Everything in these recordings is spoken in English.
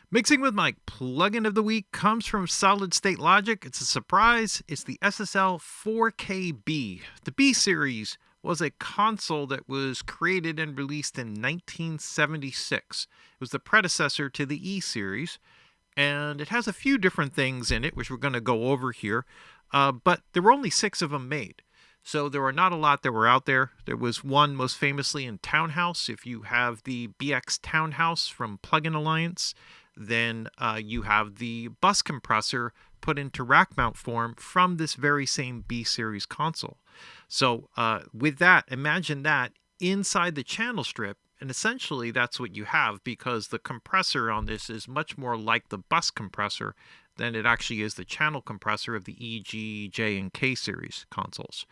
Mixing with Mike, plugin of the week comes from Solid State Logic. It's a surprise. It's the SSL 4KB. The B series was a console that was created and released in 1976. It was the predecessor to the E series, and it has a few different things in it, which we're going to go over here, but there were only 6 of them made. So there were not a lot that were out there. There was one most famously in Townhouse. If you have the BX Townhouse from Plugin Alliance, then you have the bus compressor put into rack mount form from this very same B series console. So with that, imagine that inside the channel strip, and essentially that's what you have, because the compressor on this is much more like the bus compressor than it actually is the channel compressor of the E, G, J, and K series consoles.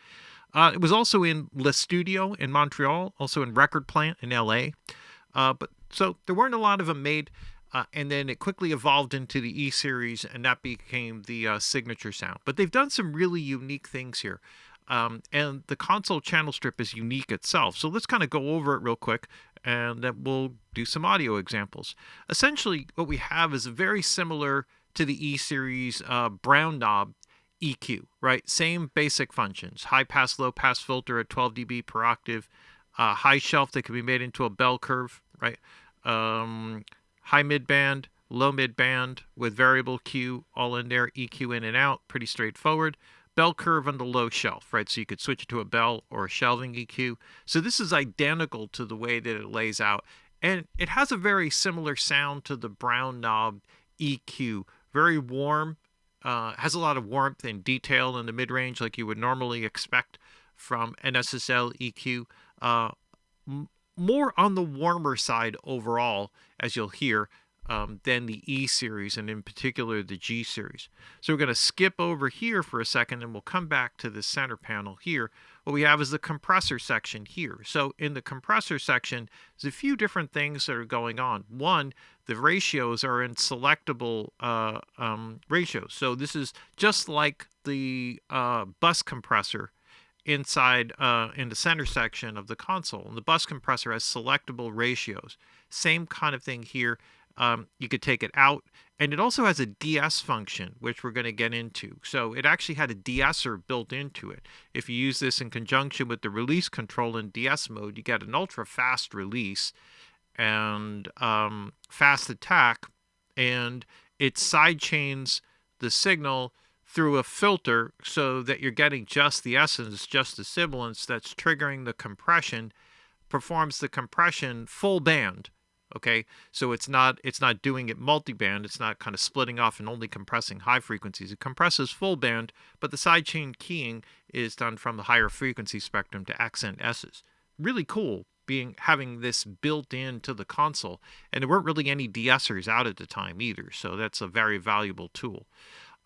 It was also in Le Studio in Montreal, also in Record Plant in LA. So there weren't a lot of them made, and then it quickly evolved into the E series, and that became the signature sound. But they've done some really unique things here. And the console channel strip is unique itself. So let's kind of go over it real quick, and then we'll do some audio examples. Essentially, what we have is very similar to the E series brown knob EQ, right? Same basic functions. High pass, low pass filter at 12 dB per octave. High shelf that can be made into a bell curve, right? High mid band, low mid band with variable Q all in there. EQ in and out, pretty straightforward. Bell curve on the low shelf, right? So you could switch it to a bell or a shelving EQ. So this is identical to the way that it lays out. And it has a very similar sound to the brown knob EQ. Very warm, has a lot of warmth and detail in the mid-range like you would normally expect from an SSL EQ. More on the warmer side overall, as you'll hear, than the E series, and in particular the G series. So we're going to skip over here for a second, and we'll come back to the center panel here. What we have is the compressor section here. So in the compressor section, there's a few different things that are going on. One, the ratios are in selectable ratios. So this is just like the bus compressor inside in the center section of the console. And the bus compressor has selectable ratios. Same kind of thing here. You could take it out, and it also has a DS function, which we're going to get into. So it actually had a De-Esser built into it. If you use this in conjunction with the release control in DS mode, you get an ultra fast release and fast attack, and it sidechains the signal through a filter so that you're getting just the essence, just the sibilance that's triggering the compression, performs the compression full band. Okay, so it's not doing it multi-band. It's not kind of splitting off and only compressing high frequencies. It compresses full band, but the sidechain keying is done from the higher frequency spectrum to accent S's. Really cool having this built into the console, and there weren't really any de-essers out at the time either, so that's a very valuable tool.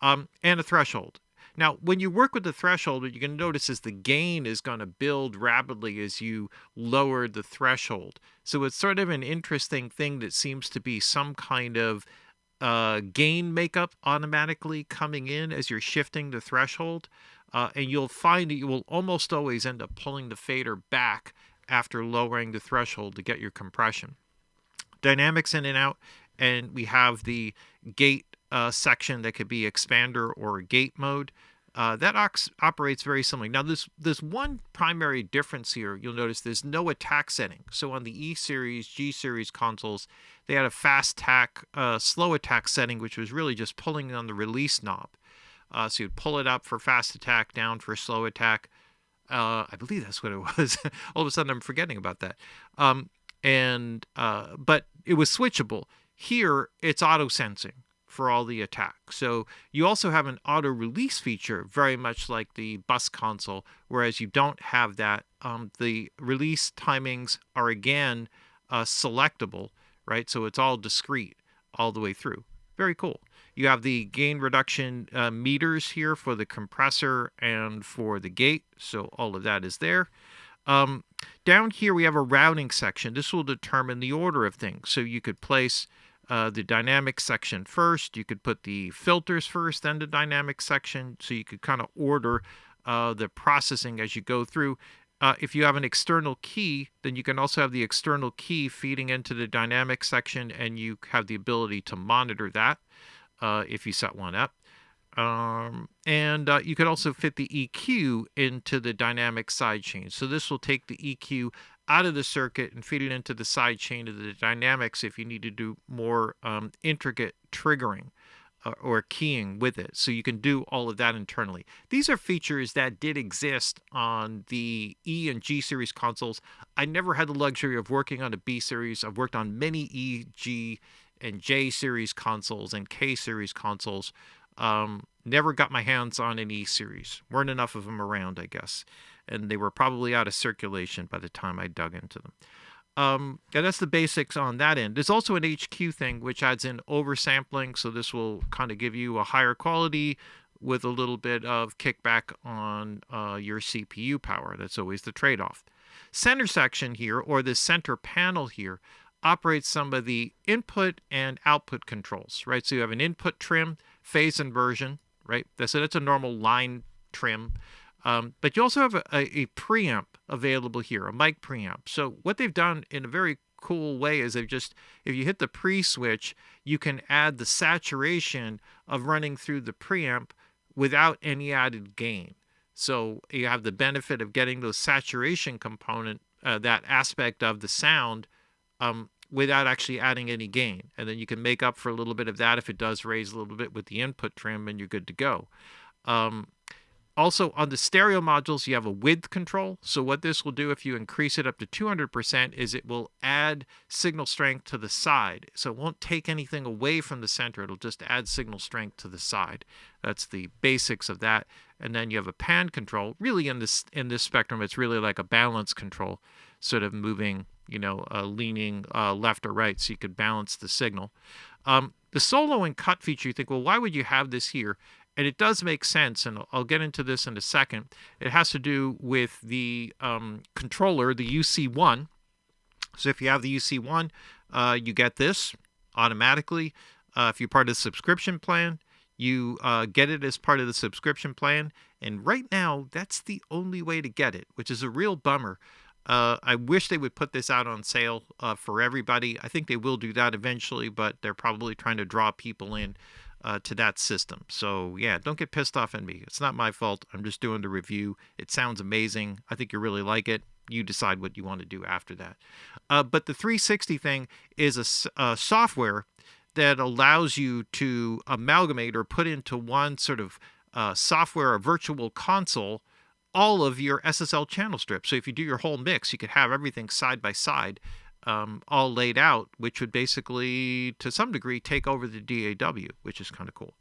And a threshold. Now, when you work with the threshold, what you're going to notice is the gain is going to build rapidly as you lower the threshold. So it's sort of an interesting thing that seems to be some kind of gain makeup automatically coming in as you're shifting the threshold. And you'll find that you will almost always end up pulling the fader back after lowering the threshold to get your compression. Dynamics in and out, and we have the gate section that could be expander or gate mode. That operates very similarly. Now, there's one primary difference here. You'll notice there's no attack setting. So on the E series, G series consoles, they had a fast attack, slow attack setting, which was really just pulling on the release knob. So you'd pull it up for fast attack, down for slow attack. I believe that's what it was. All of a sudden, I'm forgetting about that. But it was switchable. Here, it's auto sensing for all the attacks. So you also have an auto release feature, very much like the bus console, whereas you don't have that. The release timings are again selectable, right? So it's all discrete all the way through. Very cool. You have the gain reduction meters here for the compressor and for the gate. So all of that is there. Down here we have a routing section. This will determine the order of things. So you could place the dynamic section first. You could put the filters first, then the dynamic section. So you could kind of order the processing as you go through. If you have an external key, then you can also have the external key feeding into the dynamic section, and you have the ability to monitor that if you set one up. And you could also fit the EQ into the dynamic sidechain. So this will take the EQ out of the circuit and feed it into the sidechain of the dynamics if you need to do more intricate triggering or keying with it. So you can do all of that internally. These are features that did exist on the E and G series consoles. I never had the luxury of working on a B series. I've worked on many E, G, and J series consoles and K series consoles. Never got my hands on an E series. Weren't enough of them around, I guess. And they were probably out of circulation by the time I dug into them. And that's the basics on that end. There's also an HQ thing, which adds in oversampling. So this will kind of give you a higher quality with a little bit of kickback on your CPU power. That's always the trade-off. Center section here, or the center panel here, operates some of the input and output controls, right? So you have an input trim, phase inversion, right? That's a normal line trim. But you also have a preamp available here, a mic preamp. So what they've done in a very cool way is if you hit the pre switch, you can add the saturation of running through the preamp without any added gain. So you have the benefit of getting those saturation component, that aspect of the sound, without actually adding any gain. And then you can make up for a little bit of that if it does raise a little bit with the input trim, and you're good to go. Also, on the stereo modules, you have a width control. So what this will do if you increase it up to 200% is it will add signal strength to the side. So it won't take anything away from the center. It'll just add signal strength to the side. That's the basics of that. And then you have a pan control. Really, in this spectrum, it's really like a balance control, sort of moving, leaning left or right, so you could balance the signal. The solo and cut feature, you think, well, why would you have this here? And it does make sense, and I'll get into this in a second. It has to do with the controller, the UC1. So if you have the UC1, you get this automatically. If you're part of the subscription plan, you get it as part of the subscription plan. And right now, that's the only way to get it, which is a real bummer. I wish they would put this out on sale for everybody. I think they will do that eventually, but they're probably trying to draw people in to that system. So yeah, don't get pissed off at me. It's not my fault. I'm just doing the review. It sounds amazing. I think you really like it. You decide what you want to do after that. But the 360 thing is a software that allows you to amalgamate or put into one sort of software or virtual console all of your SSL channel strips. So if you do your whole mix, you could have everything side by side, all laid out, which would basically, to some degree, take over the DAW, which is kind of cool.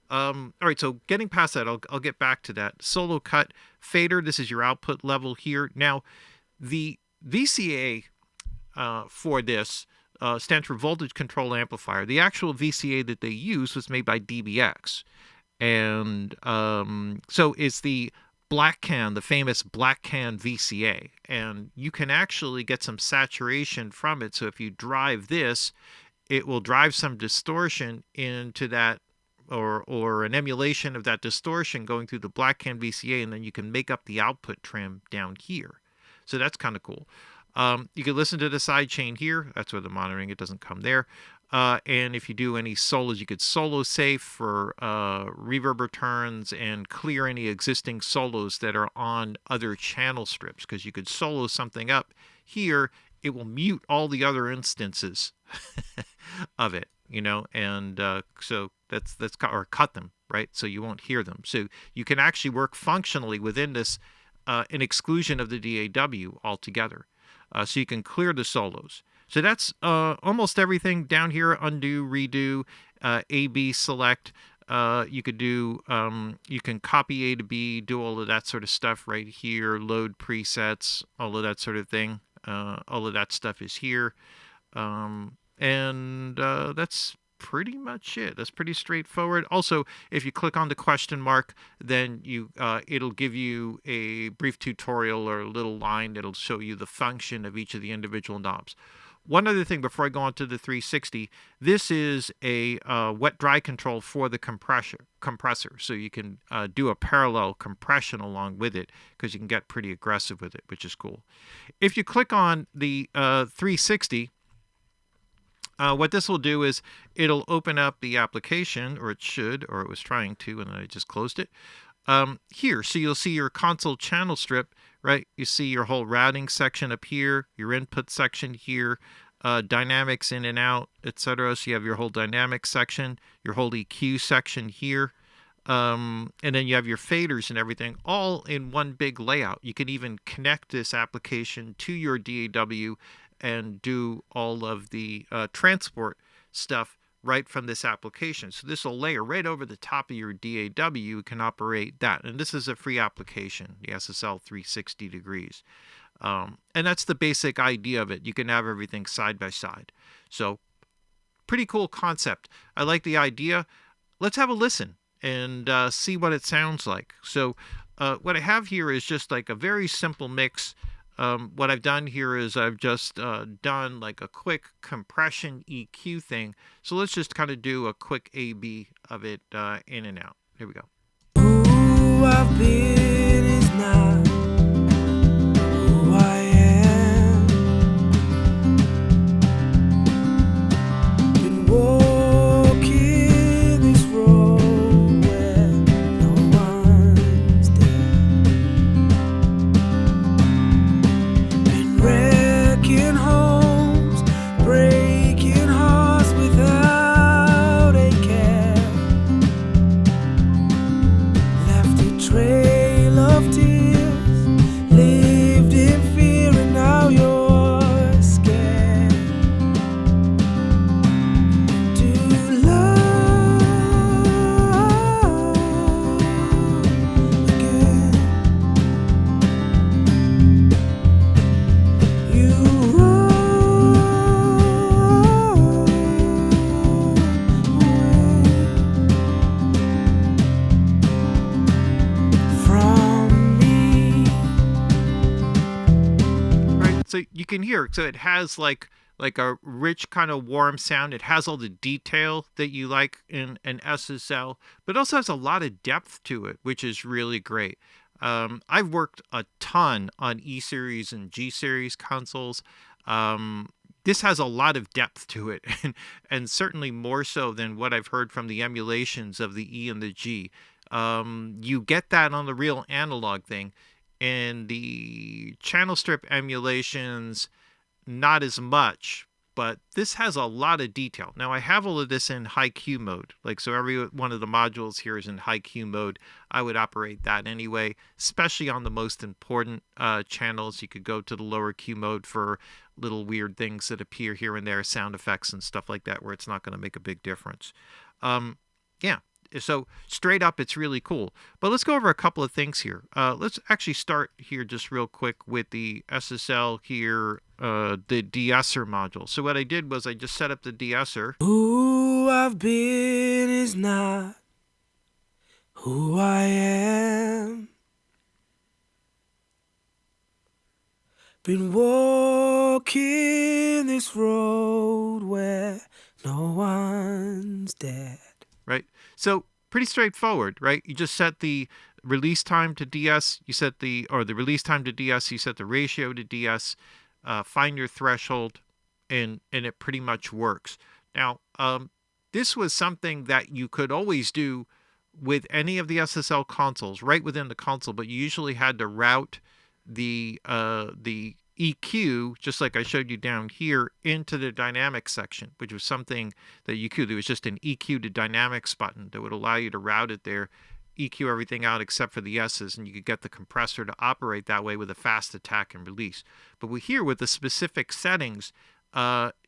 All right, so getting past that, I'll get back to that. Solo cut fader, this is your output level here. Now, the VCA for this stands for Voltage Control Amplifier. The actual VCA that they used was made by DBX. And so it's the Black Can, the famous Black Can VCA, and you can actually get some saturation from it. So if you drive this, it will drive some distortion into that, or an emulation of that distortion going through the Black Can VCA, and then you can make up the output trim down here. So that's kind of cool. You can listen to the sidechain here. That's where the monitoring, it doesn't come there. And if you do any solos, you could solo safe for reverb returns and clear any existing solos that are on other channel strips, because you could solo something up here. It will mute all the other instances of it, and so that's or cut them, right? So you won't hear them. So you can actually work functionally within this an exclusion of the DAW altogether. So you can clear the solos. So that's almost everything down here. Undo, redo, A/B select. You could do, you can copy A to B, do all of that sort of stuff right here. Load presets, all of that sort of thing. All of that stuff is here. And that's pretty much it. That's pretty straightforward. Also, if you click on the question mark, then it'll give you a brief tutorial or a little line that'll show you the function of each of the individual knobs. one other thing before I go on to the 360, this is a wet-dry control for the compressor. So you can do a parallel compression along with it because you can get pretty aggressive with it, which is cool. If you click on the 360, what this will do is it'll open up the application, or it should, or it was trying to, and I just closed it. Here, so you'll see your console channel strip, right? You see your whole routing section up here, your input section here, dynamics in and out, etc. So you have your whole dynamics section, your whole EQ section here, and then you have your faders and everything all in one big layout. You can even connect this application to your DAW and do all of the transport stuff right from this application. So this will layer right over the top of your DAW. You can operate that. And this is a free application, the SSL 360 degrees. And that's the basic idea of it. You can have everything side by side. So pretty cool concept. I like the idea. Let's have a listen and see what it sounds like. So what I have here is just like a very simple mix. What I've done here is I've just done like a quick compression EQ thing. So let's just kind of do a quick A/B of it in and out. Here we go. Who I've been is not who I am. Been walking this road where no one's there. Been wrecking homes, breaking hearts without a care. Left a trail of tears, lived in fear, and now you're scared to love again. You run away from me. Right, so you can hear, so it has like a rich kind of warm sound. It has all the detail that you like in an SSL, but also has a lot of depth to it, which is really great. I've worked a ton on E-Series and G-Series consoles. This has a lot of depth to it, and certainly more so than what I've heard from the emulations of the E and the G. You get that on the real analog thing, and the channel strip emulations, not as much, but this has a lot of detail. Now, I have all of this in high Q mode. Like, so every one of the modules here is in high Q mode. I would operate that anyway, especially on the most important channels. You could go to the lower Q mode for little weird things that appear here and there, sound effects and stuff like that, where it's not going to make a big difference. Yeah. So straight up, it's really cool. But let's go over a couple of things here. Let's actually start here just real quick with the SSL here, the De-Esser module. So what I did was I just set up the De-Esser. Who I've been is not who I am. Been walking this road where no one's dead. Right? So pretty straightforward, right? You just set the release time to DS, you set the release time to DS, you set the ratio to DS, find your threshold, and it pretty much works. Now, this was something that you could always do with any of the SSL consoles, right within the console, but you usually had to route the EQ, just like I showed you down here, into the dynamics section, which was something that you could. There was just an EQ to dynamics button that would allow you to route it there, EQ everything out except for the S's, and you could get the compressor to operate that way with a fast attack and release. But here with the specific settings,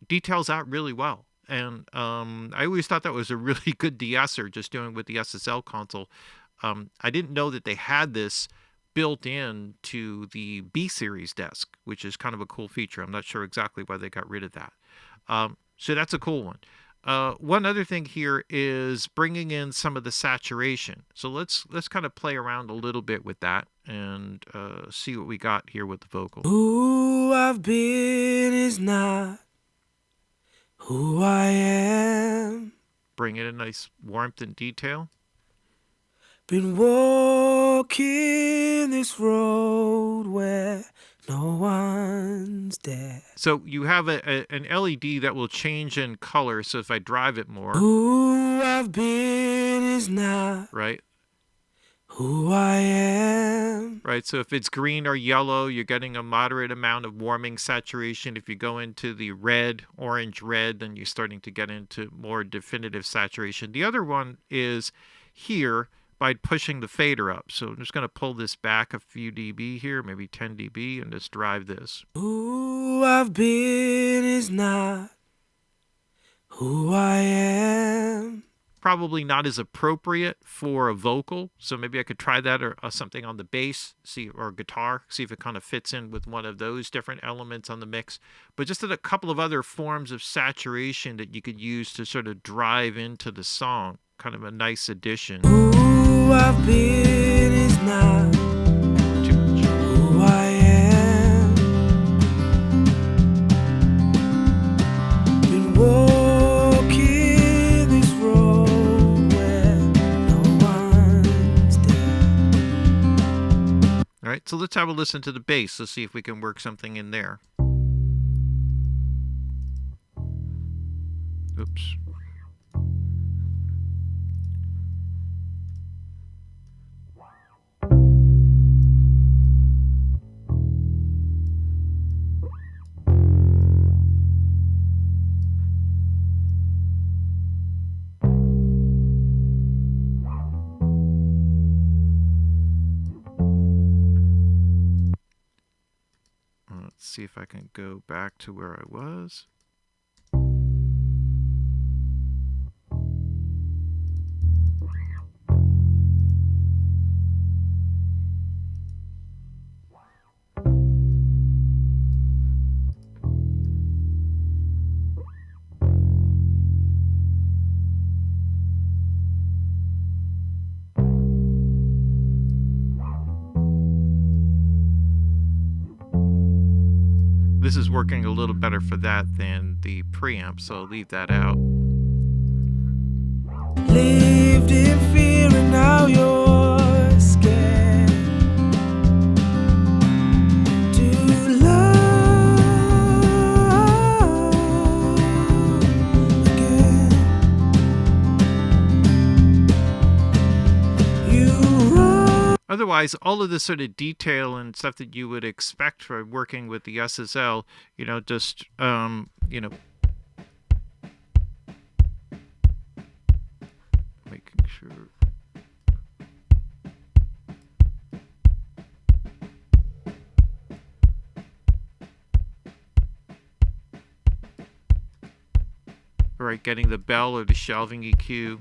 details out really well. And I always thought that was a really good de-esser, just doing with the SSL console. I didn't know that they had this built in to the B series desk, which is kind of a cool feature. I'm not sure exactly why they got rid of that. So that's a cool one. One other thing here is bringing in some of the saturation. So let's kind of play around a little bit with that and see what we got here with the vocal. Who I've been is not who I am. Bring in a nice warmth and detail. Been walking this road where no one's there. So you have an LED that will change in color. So if I drive it more, Who I've been is not right? who I am. Right, so if it's green or yellow, you're getting a moderate amount of warming saturation. If you go into the red, orange, red, then you're starting to get into more definitive saturation. The other one is here by pushing the fader up. So I'm just going to pull this back a few dB here, maybe 10 dB, and just drive this. Who I've been is not who I am. Probably not as appropriate for a vocal, so maybe I could try that, or something on the bass, or guitar, see if it kind of fits in with one of those different elements on the mix. But just a couple of other forms of saturation that you could use to sort of drive into the song, kind of a nice addition. Who I've been is not Too much. who I am. Been walking this road where no one's there. All right, so let's have a listen to the bass. Let's see if we can work something in there. Oops. Let's see if I can go back to where I was. This is working a little better for that than the preamp, so I'll leave that out. Lived in fear and now you're scared to love again. You run. Otherwise, all of this sort of detail and stuff that you would expect for working with the SSL, just, making sure. All right, getting the bell or the shelving EQ.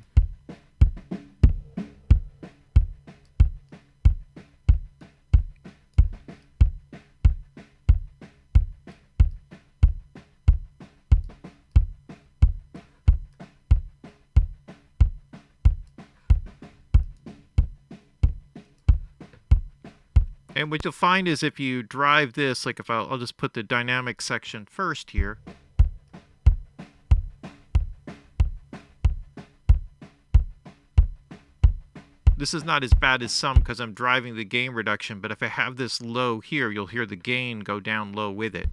And what you'll find is if you drive this, like if I'll just put the dynamic section first here. This is not as bad as some because I'm driving the gain reduction, but if I have this low here, you'll hear the gain go down low with it.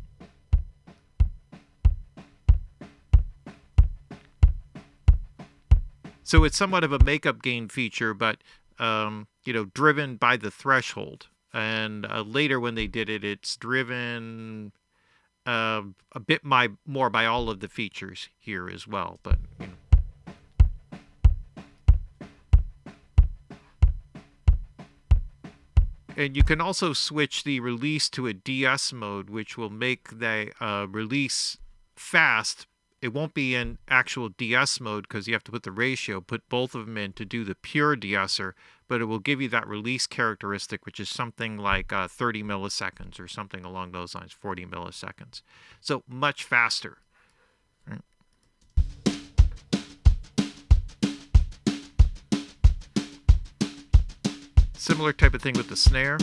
So it's somewhat of a makeup gain feature, but driven by the threshold. And later when they did it, it's driven a bit more by all of the features here as well. But and you can also switch the release to a De-Esser mode, which will make the release fast. It won't be in actual De-Esser mode because you have to put the ratio, put both of them in to do the pure De-Esser, but it will give you that release characteristic, which is something like 30 milliseconds or something along those lines, 40 milliseconds. So much faster. Right. Similar type of thing with the snare.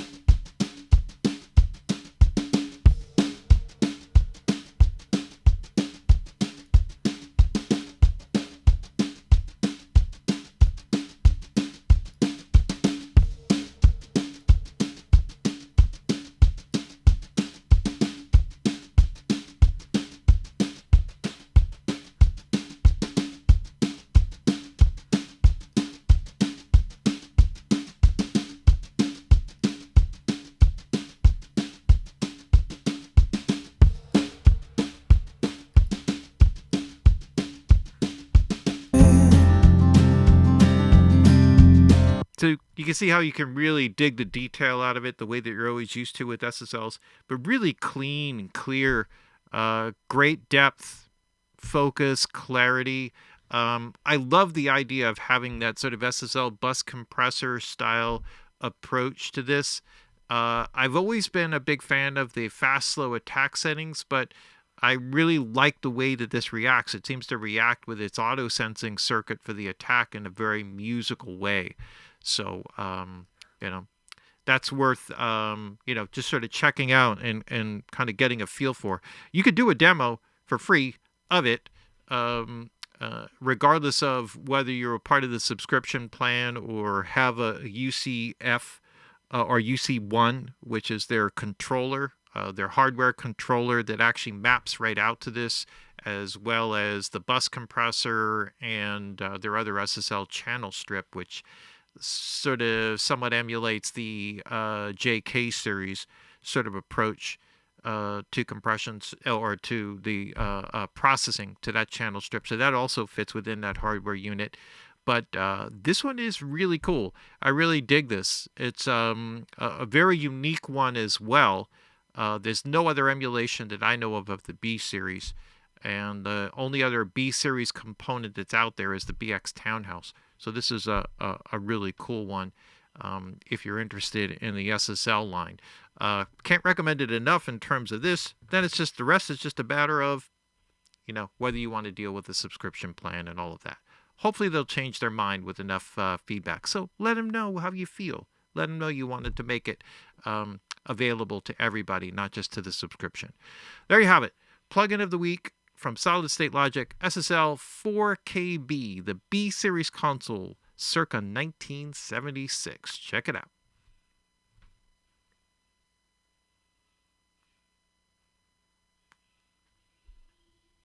So you can see how you can really dig the detail out of it the way that you're always used to with SSLs, but really clean and clear, great depth, focus, clarity. I love the idea of having that sort of SSL bus compressor style approach to this. I've always been a big fan of the fast, slow attack settings, but I really like the way that this reacts. It seems to react with its auto sensing circuit for the attack in a very musical way. So, that's worth, just sort of checking out and kind of getting a feel for. You could do a demo for free of it, regardless of whether you're a part of the subscription plan or have a UCF or UC1, which is their controller, their hardware controller that actually maps right out to this, as well as the bus compressor and their other SSL channel strip, which sort of somewhat emulates the JK series sort of approach to compressions or to the processing to that channel strip. So that also fits within that hardware unit. But this one is really cool. I really dig this. It's a very unique one as well. There's no other emulation that I know of the B series. And the only other B series component that's out there is the BX Townhouse. So this is a really cool one if you're interested in the SSL line. Can't recommend it enough in terms of this. Then it's just the rest is just a matter of, whether you want to deal with the subscription plan and all of that. Hopefully they'll change their mind with enough feedback. So let them know how you feel. Let them know you wanted to make it available to everybody, not just to the subscription. There you have it. Plugin of the week from Solid State Logic, SSL 4KB, the B series console, circa 1976. Check it out.